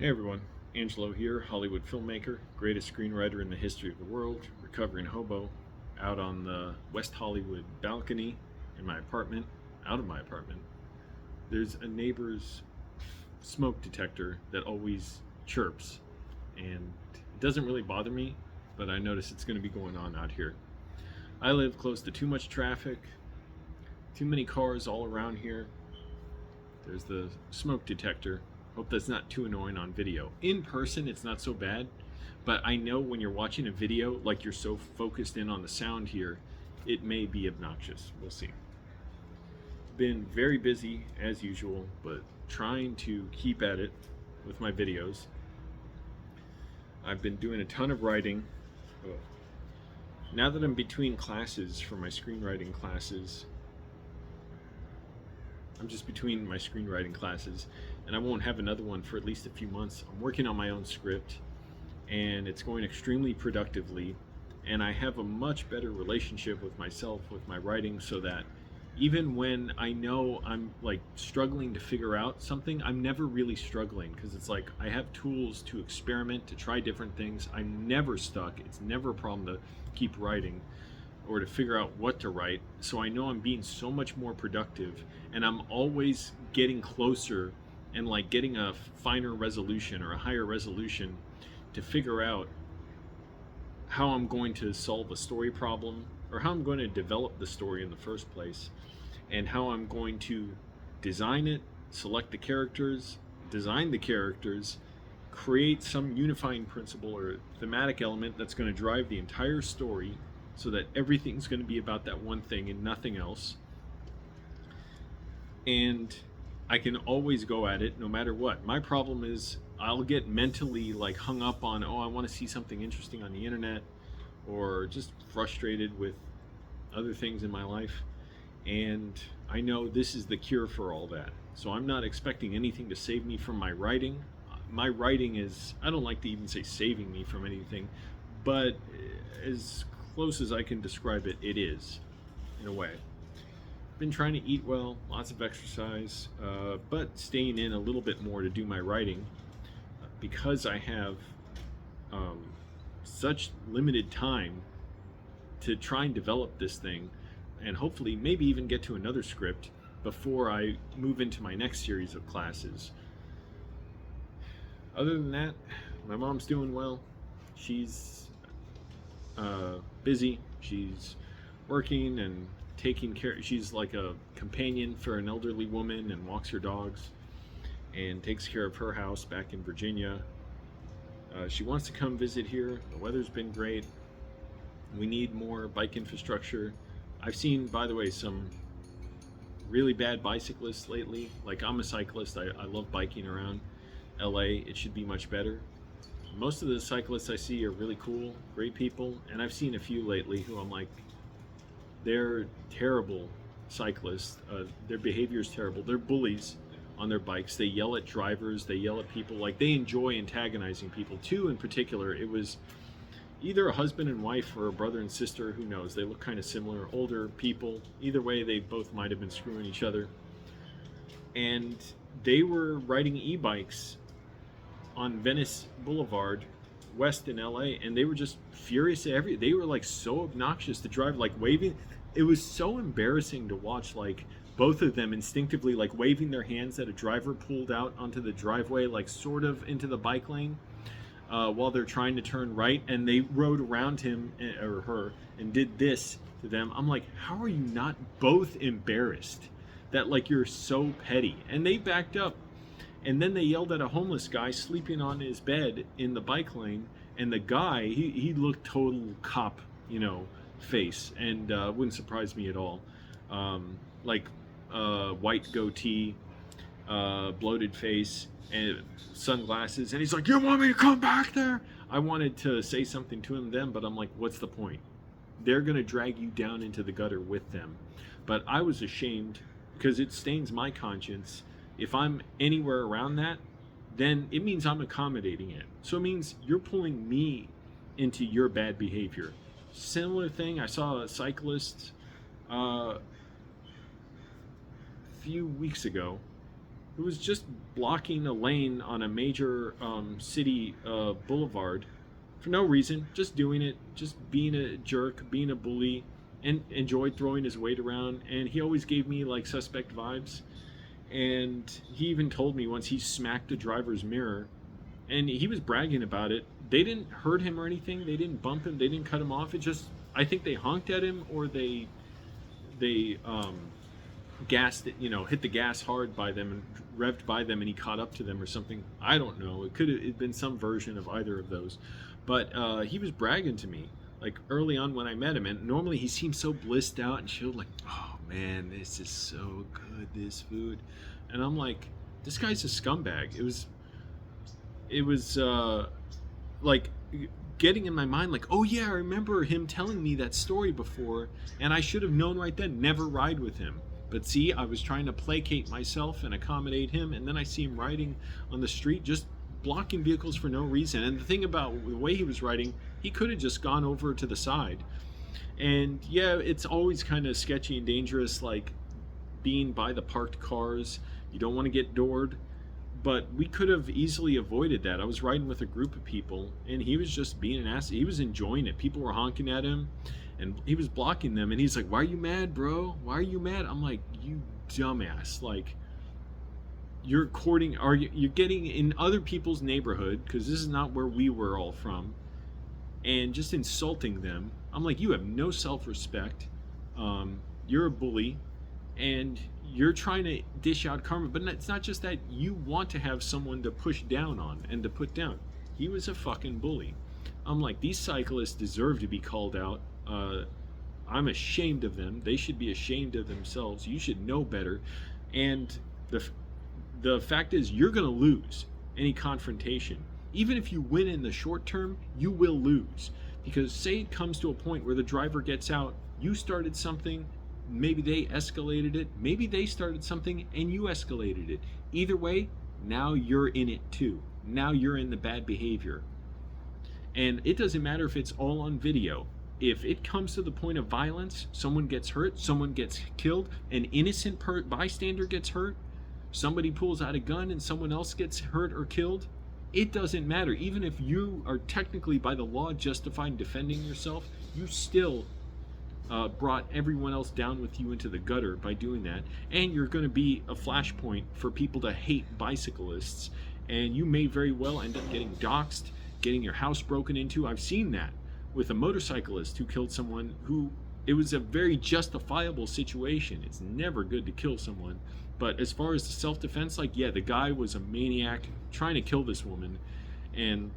Hey everyone, Angelo here, Hollywood filmmaker, greatest screenwriter in the history of the world, recovering hobo, out on the West Hollywood balcony in my apartment, out of my apartment. There's a neighbor's smoke detector that always chirps, and it doesn't really bother me, but I notice it's going to be going on out here. I live close to too much traffic, too many cars all around here. There's the smoke detector. Hope that's not too annoying on video. In person, it's not so bad, but I know when you're watching a video, like you're so focused in on the sound here, it may be obnoxious. We'll see. Been very busy as usual, but trying to keep at it with my videos. I've been doing a ton of writing. Now that I'm between classes for my screenwriting classes, I'm just between my screenwriting classes, and I won't have another one for at least a few months. I'm working on my own script, and it's going extremely productively, and I have a much better relationship with myself, with my writing, so that even when I know I'm like struggling to figure out something, I'm never really struggling, because it's like I have tools to experiment, to try different things. I'm never stuck. It's never a problem to keep writing or to figure out what to write. So I know I'm being so much more productive, and I'm always getting closer and like getting a finer resolution or a higher resolution to figure out how I'm going to solve a story problem, or how I'm going to develop the story in the first place, and how I'm going to design it, select the characters, design the characters, create some unifying principle or thematic element that's going to drive the entire story, so that everything's going to be about that one thing and nothing else. And I can always go at it no matter what. My problem is I'll get mentally like hung up on, oh, I want to see something interesting on the internet, or just frustrated with other things in my life. And I know this is the cure for all that. So I'm not expecting anything to save me from my writing. My writing is, I don't like to even say saving me from anything, but as close as I can describe it, it is, in a way. Been trying to eat well, lots of exercise, but staying in a little bit more to do my writing, because I have such limited time to try and develop this thing, and hopefully maybe even get to another script before I move into my next series of classes. Other than that, my mom's doing well. She's busy. She's working and taking care. She's like a companion for an elderly woman, and walks her dogs and takes care of her house back in Virginia. She wants to come visit here. The weather's been great. We need more bike infrastructure. I've seen, by the way, some really bad bicyclists lately. Like, I'm a cyclist. I love biking around LA. It should be much better. Most of the cyclists I see are really cool, great people, and I've seen a few lately who I'm like, they're terrible cyclists. Their behavior is terrible. They're bullies on their bikes. They yell at drivers. They yell at people. Like, they enjoy antagonizing people. Two in particular, it was either a husband and wife or a brother and sister. Who knows? They look kind of similar. Older people. Either way, they both might have been screwing each other. And they were riding e-bikes on Venice Boulevard West in LA, and they were just furious at they were like so obnoxious to drive, like waving. It was so embarrassing to watch, like both of them instinctively like waving their hands at a driver pulled out onto the driveway, like sort of into the bike lane, while they're trying to turn right, and they rode around him or her and did this to them. I'm like, how are you not both embarrassed that like you're so petty? And they backed up. And then they yelled at a homeless guy sleeping on his bed in the bike lane. And the guy, he looked total cop, face. And wouldn't surprise me at all. Like white goatee, bloated face, and sunglasses. And he's like, you want me to come back there? I wanted to say something to him then, but I'm like, what's the point? They're going to drag you down into the gutter with them. But I was ashamed, because it stains my conscience. If I'm anywhere around that, then it means I'm accommodating it. So it means you're pulling me into your bad behavior. Similar thing, I saw a cyclist a few weeks ago who was just blocking a lane on a major city boulevard for no reason, just doing it, just being a jerk, being a bully, and enjoyed throwing his weight around. And he always gave me like suspect vibes. And he even told me once he smacked a driver's mirror, and he was bragging about it. They didn't hurt him or anything. They didn't bump him. They didn't cut him off. It just, I think they honked at him, or they gassed it, hit the gas hard by them and revved by them, and he caught up to them or something. I don't know. It could have been some version of either of those. But he was bragging to me like early on when I met him, and normally he seemed so blissed out and chilled, like, oh man, this is so good, this food. And I'm like, this guy's a scumbag. It was like getting in my mind like, oh yeah, I remember him telling me that story before, and I should have known right then, never ride with him. But see, I was trying to placate myself and accommodate him, and then I see him riding on the street, just blocking vehicles for no reason. And the thing about the way he was riding, he could have just gone over to the side. And yeah, it's always kind of sketchy and dangerous, like being by the parked cars. You don't want to get doored. But we could have easily avoided that. I was riding with a group of people, and he was just being an ass. He was enjoying it. People were honking at him, and he was blocking them. And he's like, "Why are you mad, bro? Why are you mad?" I'm like, "You dumbass! Like, you're courting, are you're getting in other people's neighborhood, because this is not where we were all from, and just insulting them." I'm like, "You have no self-respect. You're a bully, and you're trying to dish out karma." But it's not just that. You want to have someone to push down on and to put down. He was a fucking bully. I'm like, these cyclists deserve to be called out. I'm ashamed of them. They should be ashamed of themselves. You should know better. And the fact is, you're going to lose any confrontation. Even if you win in the short term, you will lose. Because say it comes to a point where the driver gets out, you started something, maybe they escalated it, maybe they started something and you escalated it. Either way, now you're in it too. Now you're in the bad behavior. And it doesn't matter if it's all on video. If it comes to the point of violence, someone gets hurt, someone gets killed, an innocent bystander gets hurt, somebody pulls out a gun and someone else gets hurt or killed, it doesn't matter. Even if you are technically by the law justified in defending yourself, you still brought everyone else down with you into the gutter by doing that. And you're going to be a flashpoint for people to hate bicyclists. And you may very well end up getting doxxed, getting your house broken into. I've seen that with a motorcyclist who killed someone who, it was a very justifiable situation. It's never good to kill someone. But as far as the self-defense, like, yeah, the guy was a maniac trying to kill this woman, and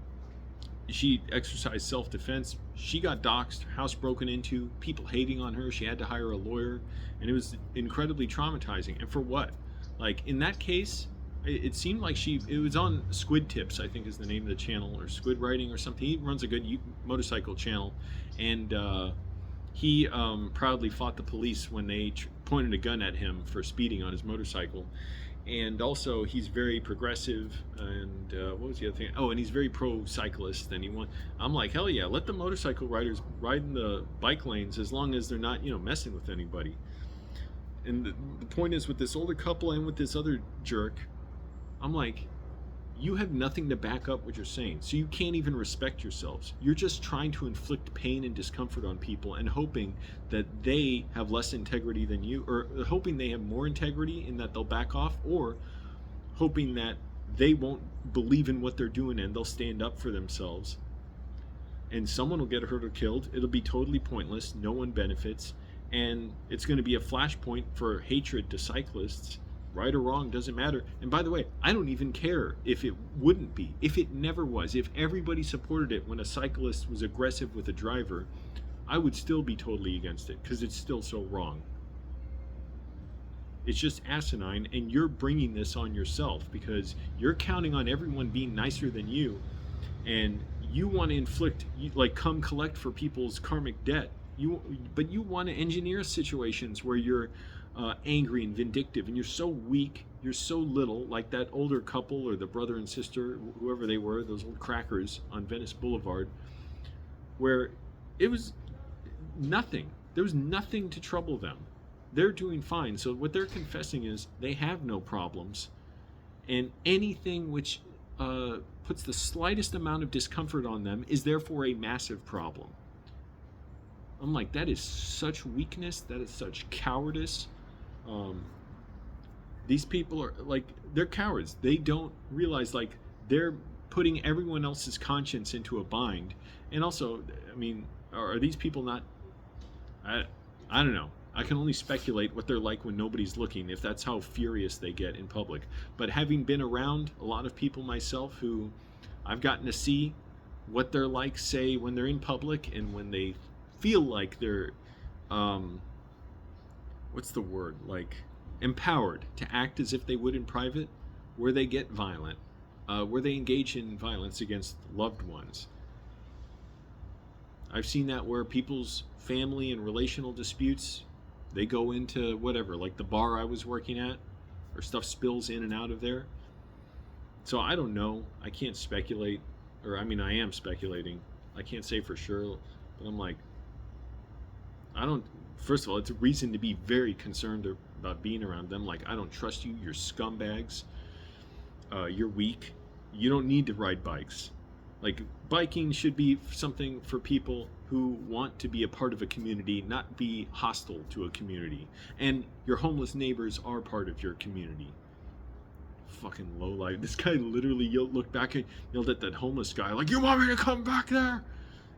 she exercised self-defense. She got doxxed, house broken into, people hating on her. She had to hire a lawyer, and it was incredibly traumatizing. And for what? Like, in that case, it seemed like it was on Squid Tips, I think is the name of the channel, or Squid Writing or something. He runs a good motorcycle channel, and he proudly fought the police when they pointed a gun at him for speeding on his motorcycle. And also, he's very progressive, and what was the other thing? Oh, and he's very pro-cyclist, and I'm like, hell yeah, let the motorcycle riders ride in the bike lanes as long as they're not, messing with anybody. And the point is, with this older couple and with this other jerk, I'm like, you have nothing to back up what you're saying, so you can't even respect yourselves. You're just trying to inflict pain and discomfort on people and hoping that they have less integrity than you, or hoping they have more integrity in that they'll back off, or hoping that they won't believe in what they're doing and they'll stand up for themselves. And someone will get hurt or killed. It'll be totally pointless. No one benefits. And it's going to be a flashpoint for hatred to cyclists. Right or wrong, doesn't matter. And by the way, I don't even care if it wouldn't be, if it never was, if everybody supported it when a cyclist was aggressive with a driver, I would still be totally against it, because it's still so wrong. It's just asinine, and you're bringing this on yourself because you're counting on everyone being nicer than you, and you want to inflict, like, come collect for people's karmic debt. But you want to engineer situations where you're angry and vindictive, and you're so weak, you're so little, like that older couple or the brother and sister, whoever they were, those old crackers on Venice Boulevard, where it was nothing. There was nothing to trouble them. They're doing fine. So what they're confessing is they have no problems. and anything which puts the slightest amount of discomfort on them is therefore a massive problem. I'm like, that is such weakness. That is such cowardice. Um, these people are like, they're cowards. They don't realize like they're putting everyone else's conscience into a bind. And also, I mean, are these people not? I, I don't know. I can only speculate what they're like when nobody's looking, if that's how furious they get in public. But having been around a lot of people myself who I've gotten to see what they're like, say, when they're in public and when they feel like they're, um, what's the word? Like empowered to act as if they would in private, where they get violent, where they engage in violence against loved ones. I've seen that where people's family and relational disputes, they go into whatever, like the bar I was working at, or stuff spills in and out of there. So I don't know. I can't speculate, or I mean, I am speculating. I can't say for sure, but I'm like, I don't. First of all, it's a reason to be very concerned about being around them. Like, I don't trust you. You're scumbags. You're weak. You don't need to ride bikes. Like, biking should be something for people who want to be a part of a community, not be hostile to a community. And your homeless neighbors are part of your community. Fucking lowlife. This guy literally looked back and yelled at that homeless guy, like, you want me to come back there?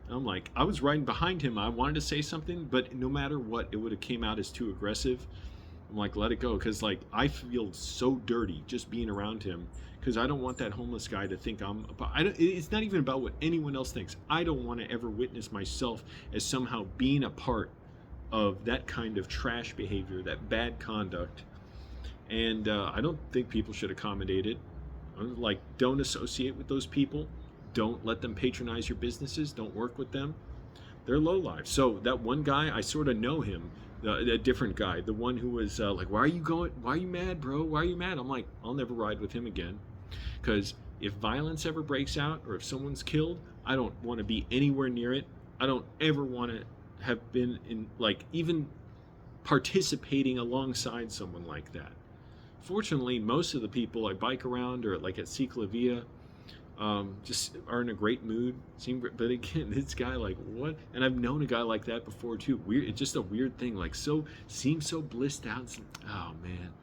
And I'm like, I was riding behind him. I wanted to say something, but no matter what, it would have came out as too aggressive. I'm like, let it go, because like I feel so dirty just being around him, because I don't want that homeless guy to think I'm. It's not even about what anyone else thinks. I don't want to ever witness myself as somehow being a part of that kind of trash behavior, that bad conduct. And I don't think people should accommodate it. I'm like, don't associate with those people. Don't let them patronize your businesses. Don't work with them. They're low lives. So that one guy, I sort of know him. A different guy, the one who was like, why are you going? Why are you mad, bro? Why are you mad? I'm like, I'll never ride with him again. Because if violence ever breaks out or if someone's killed, I don't want to be anywhere near it. I don't ever want to have been in, like, even participating alongside someone like that. Fortunately, most of the people I bike around or like at Cyclists just are in a great mood. But again, this guy, like, what? And I've known a guy like that before too. Weird. It's just a weird thing. Like, so seems so blissed out. Oh man,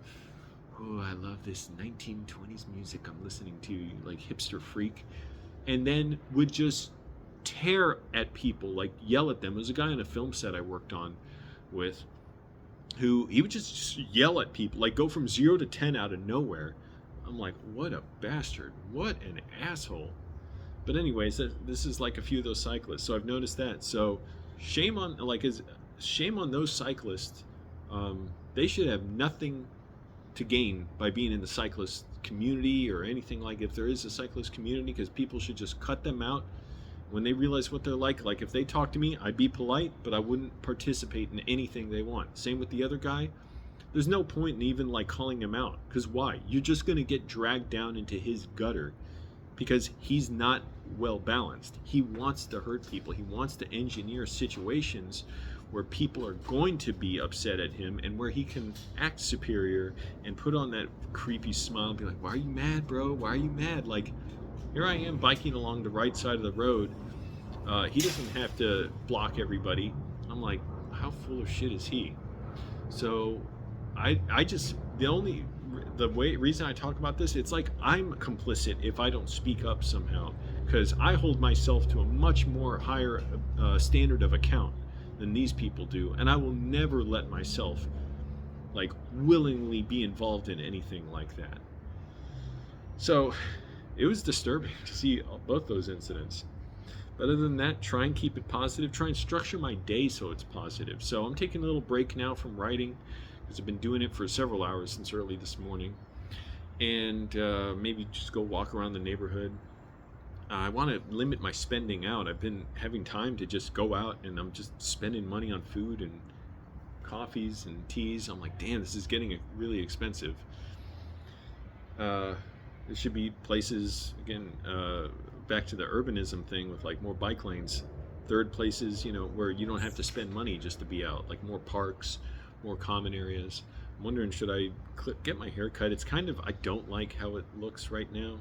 oh, I love this 1920s music I'm listening to, like hipster freak. And then would just tear at people, like yell at them. There was a guy on a film set I worked on with, who he would just yell at people, like go from 0 to 10 out of nowhere. I'm like, what a bastard. What an asshole. But anyways, this is like a few of those cyclists. So I've noticed that. So shame on those cyclists. They should have nothing to gain by being in the cyclist community or anything, like if there is a cyclist community, because people should just cut them out when they realize what they're like. Like if they talk to me, I'd be polite, but I wouldn't participate in anything they want. Same with the other guy. There's no point in even like calling him out, because why? You're just going to get dragged down into his gutter because he's not well balanced. He wants to hurt people. He wants to engineer situations where people are going to be upset at him and where he can act superior and put on that creepy smile and be like, why are you mad, bro? Why are you mad? Like, here I am biking along the right side of the road. He doesn't have to block everybody. I'm like, how full of shit is he? So I just, reason I talk about this, it's like I'm complicit if I don't speak up somehow, because I hold myself to a much more higher standard of account than these people do, and I will never let myself like willingly be involved in anything like that. So it was disturbing to see both those incidents. But other than that, try and keep it positive. Try and structure my day so it's positive. So I'm taking a little break now from writing, because I've been doing it for several hours since early this morning. And maybe just go walk around the neighborhood. I want to limit my spending out. I've been having time to just go out, and I'm just spending money on food and coffees and teas. I'm like, damn, this is getting really expensive. There should be places, again, back to the urbanism thing with like more bike lanes, third places, where you don't have to spend money just to be out, like more parks, more common areas, wondering, should I get my hair cut? It's kind of, I don't like how it looks right now.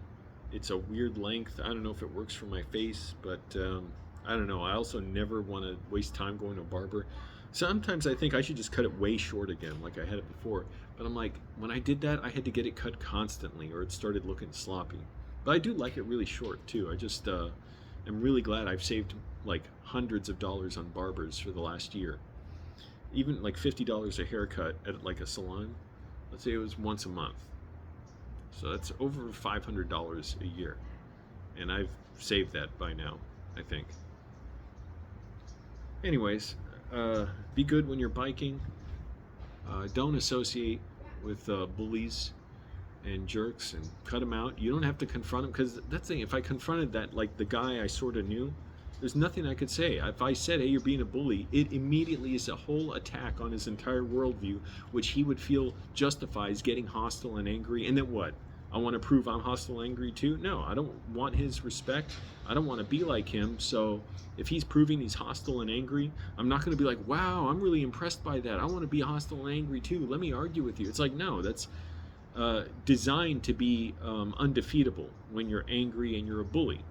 It's a weird length. I don't know if it works for my face, but I don't know. I also never want to waste time going to a barber. Sometimes I think I should just cut it way short again, like I had it before. But I'm like, when I did that, I had to get it cut constantly, or it started looking sloppy. But I do like it really short too. I just am really glad I've saved like hundreds of dollars on barbers for the last year. Even like $50 a haircut at like a salon. Let's say it was once a month. So that's over $500 a year. And I've saved that by now, I think. Anyways, be good when you're biking. Don't associate with bullies and jerks, and cut them out. You don't have to confront them, because that's the thing. If I confronted that, like the guy I sort of knew, there's nothing I could say. If I said, hey, you're being a bully, it immediately is a whole attack on his entire worldview, which he would feel justifies getting hostile and angry. And then what? I want to prove I'm hostile and angry too? No, I don't want his respect. I don't want to be like him. So if he's proving he's hostile and angry, I'm not going to be like, wow, I'm really impressed by that. I want to be hostile and angry too. Let me argue with you. It's like, no, that's designed to be undefeatable when you're angry and you're a bully.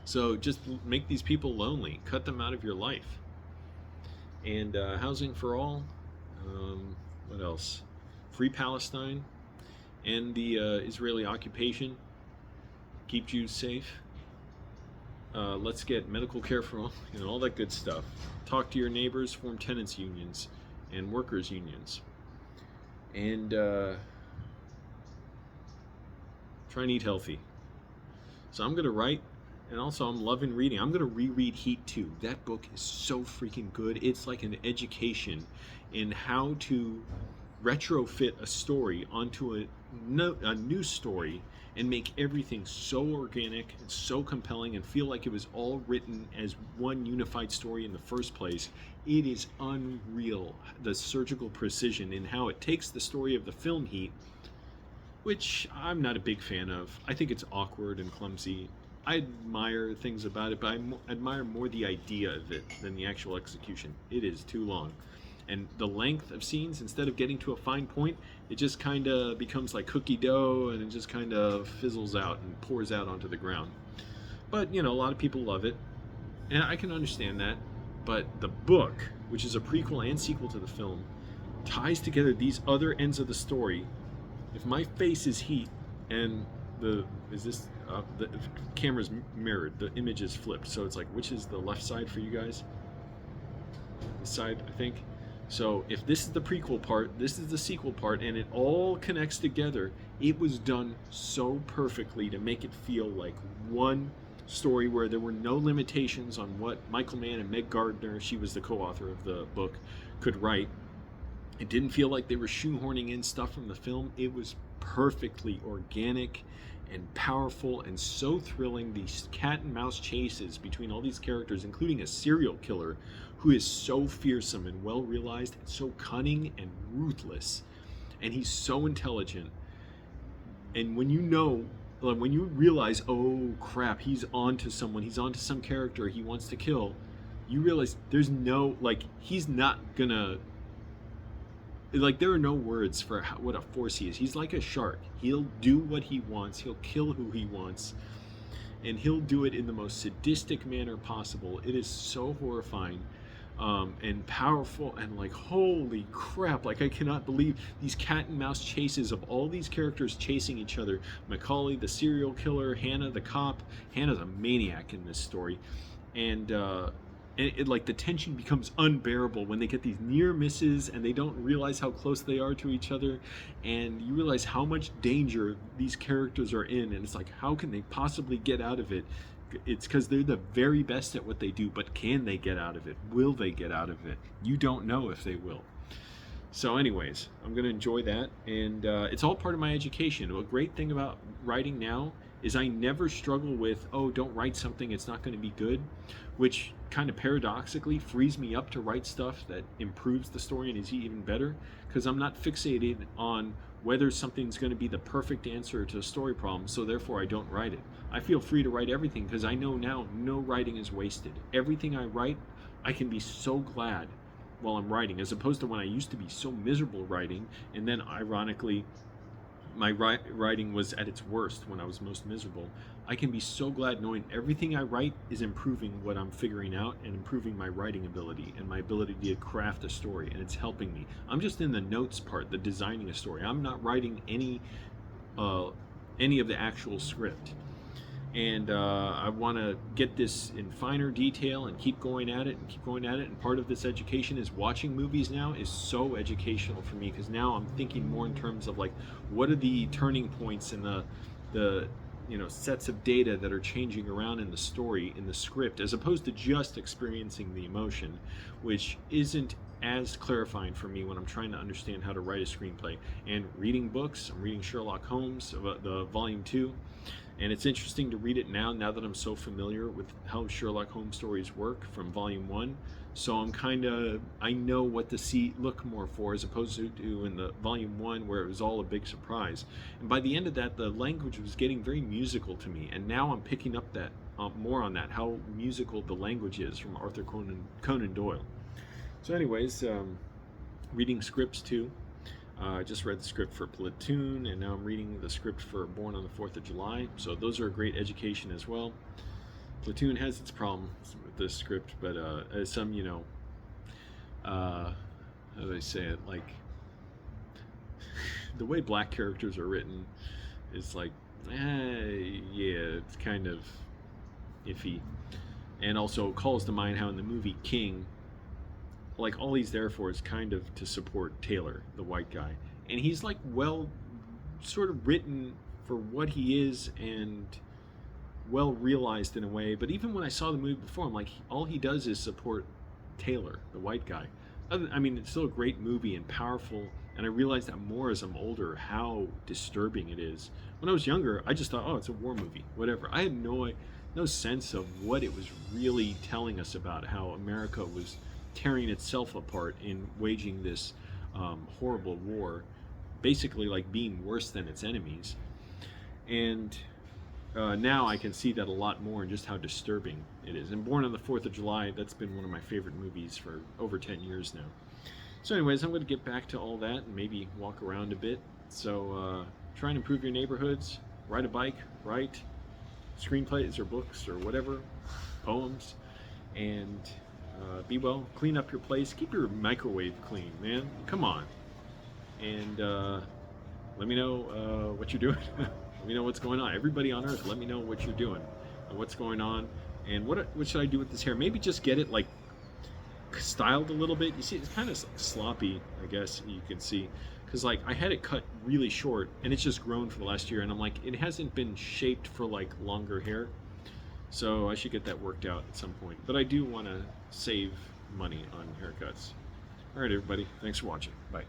So just make these people lonely. Cut them out of your life. And housing for all. What else? Free Palestine. End the Israeli occupation. Keep Jews safe. Let's get medical care for all. All that good stuff. Talk to your neighbors. Form tenants unions and workers unions. And try and eat healthy. So I'm going to write. And also, I'm loving reading. I'm going to reread Heat 2. That book is so freaking good. It's like an education in how to retrofit a story onto a new story and make everything so organic and so compelling and feel like it was all written as one unified story in the first place. It is unreal, the surgical precision in how it takes the story of the film Heat, which I'm not a big fan of. I think it's awkward and clumsy. I admire things about it, but I admire more the idea of it than the actual execution. It is too long. And the length of scenes, instead of getting to a fine point, it just kind of becomes like cookie dough, and it just kind of fizzles out and pours out onto the ground. But, a lot of people love it, and I can understand that. But the book, which is a prequel and sequel to the film, ties together these other ends of the story. If my face is Heat and the camera's mirrored, the image is flipped, so it's like, which is the left side for you guys? This side, I think. So if this is the prequel part, this is the sequel part, and it all connects together, it was done so perfectly to make it feel like one story where there were no limitations on what Michael Mann and Meg Gardner, she was the co-author of the book, could write. It didn't feel like they were shoehorning in stuff from the film. It was perfectly organic and powerful and so thrilling. These cat and mouse chases between all these characters, including a serial killer who is so fearsome and well realized and so cunning and ruthless, and he's so intelligent. And when you realize, oh crap, he's onto someone, he's onto some character he wants to kill, you realize there's no, he's not gonna, there are no words for what a force he is. He's like a shark. He'll do what he wants. He'll kill who he wants. And he'll do it in the most sadistic manner possible. It is so horrifying and powerful, and holy crap. I cannot believe these cat and mouse chases of all these characters chasing each other. Macaulay, the serial killer, Hannah, the cop. Hannah's a maniac in this story. And the tension becomes unbearable when they get these near misses and they don't realize how close they are to each other, and you realize how much danger these characters are in, and it's like, how can they possibly get out of it? It's because they're the very best at what they do, but can they get out of it? Will they get out of it? You don't know if they will. So anyways, I'm going to enjoy that, and it's all part of my education. A great thing about writing now is I never struggle with, oh, don't write something, it's not going to be good, which kind of paradoxically frees me up to write stuff that improves the story and is even better, because I'm not fixated on whether something's going to be the perfect answer to a story problem, so therefore I don't write it. I feel free to write everything, because I know now no writing is wasted. Everything I write, I can be so glad while I'm writing, as opposed to when I used to be so miserable writing, and then ironically my writing was at its worst when I was most miserable. I can be so glad knowing everything I write is improving what I'm figuring out and improving my writing ability and my ability to craft a story, and it's helping me. I'm just in the notes part, the designing a story. I'm not writing any of the actual script. And I want to get this in finer detail and keep going at it and keep going at it. And part of this education is watching movies now is so educational for me, because now I'm thinking more in terms of like, what are the turning points in the sets of data that are changing around in the story, in the script, as opposed to just experiencing the emotion, which isn't as clarifying for me when I'm trying to understand how to write a screenplay. And reading books, I'm reading Sherlock Holmes, the volume 2, and it's interesting to read it now that I'm so familiar with how Sherlock Holmes stories work from volume 1. So I know what to look more for, as opposed to in the volume 1 where it was all a big surprise. And by the end of that, the language was getting very musical to me, and now I'm picking up that more on that, how musical the language is from Arthur Conan Doyle. So anyways, reading scripts too. I just read the script for Platoon, and now I'm reading the script for Born on the 4th of July. So those are a great education as well. Platoon has its problems with this script, but some, how do I say it? Like, the way black characters are written is like, yeah, it's kind of iffy. And also calls to mind how in the movie King, like, all he's there for is kind of to support Taylor, the white guy. And he's like, well, sort of written for what he is and well realized in a way. But even when I saw the movie before, I'm like, all he does is support Taylor, the white guy. I mean, it's still a great movie and powerful. And I realized that more as I'm older, how disturbing it is. When I was younger, I just thought, oh, it's a war movie, whatever. I had no sense of what it was really telling us about how America was tearing itself apart in waging this horrible war, basically like being worse than its enemies. And now I can see that a lot more, and just how disturbing it is. And Born on the 4th of July, that's been one of my favorite movies for over 10 years now. So anyways, I'm going to get back to all that and maybe walk around a bit. So try and improve your neighborhoods, ride a bike, write screenplays or books or whatever, poems, and be well, clean up your place, keep your microwave clean, man, come on. And let me know what you're doing. Let me know what's going on. Everybody on earth, let me know what you're doing and what's going on, and what should I do with this hair. Maybe just get it like styled a little bit. You see, it's kind of sloppy, I guess you can see, because like I had it cut really short and it's just grown for the last year, and I'm like, it hasn't been shaped for like longer hair. So I should get that worked out at some point. But I do want to save money on haircuts. All right, everybody. Thanks for watching. Bye.